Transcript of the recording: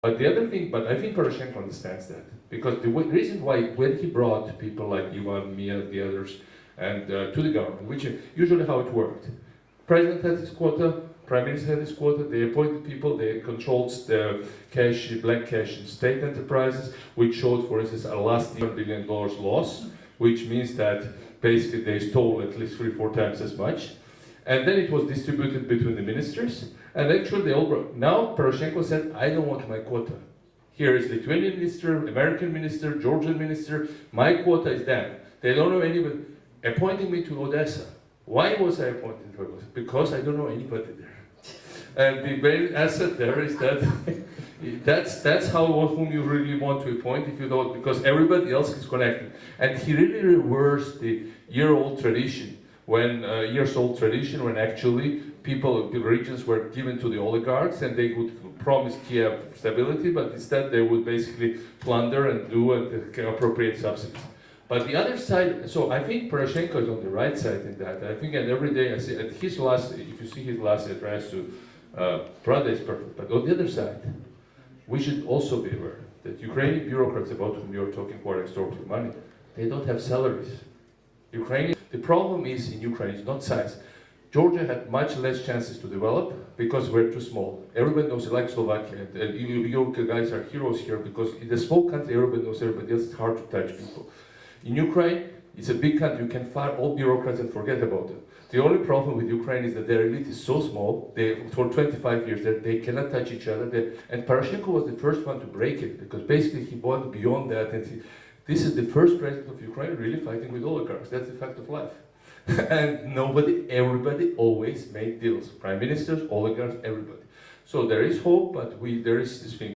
But the other thing, but I think Poroshenko understands that, because the reason why when he brought people like Ivan, Mia, the others, and to the government, which is usually how it worked. President had his quota, Prime Minister had his quota, they appointed people, they controlled the cash, black cash in state enterprises, which showed, for instance, a last year $1 billion loss, which means that basically they stole at least 3-4 times as much. And then it was distributed between the ministers, and actually they all broke. Now Poroshenko said, I don't want my quota. Here is Lithuanian minister, American minister, Georgian minister, my quota is them. They don't know anybody. Appointing me to Odessa. Why was I appointed to Odessa? Because I don't know anybody there. And the main asset there is that that's how whom you really want to appoint if you don't, because everybody else is connected. And he really reversed the years-old tradition when actually people, the regions were given to the oligarchs and they would promise Kiev stability, but instead they would basically plunder and do and appropriate subsidies. But the other side, so I think Poroshenko is on the right side in that. I think, and every day I see, at his last, if you see his last address to Prada is perfect. But on the other side, we should also be aware that Ukrainian bureaucrats about whom you're talking who are extorting money, they don't have salaries. The problem is in Ukraine is not size. Georgia had much less chances to develop because we're too small. Everybody knows, like Slovakia, and you guys are heroes here because in a small country everybody knows everybody else, it's hard to touch people. In Ukraine, it's a big country, you can fire all bureaucrats and forget about them. The only problem with Ukraine is that their elite is so small, for 25 years they cannot touch each other. And Poroshenko was the first one to break it, because basically he went beyond that. And this is the first president of Ukraine really fighting with oligarchs. That's the fact of life. And everybody always made deals. Prime ministers, oligarchs, everybody. So there is hope, but there is this thing.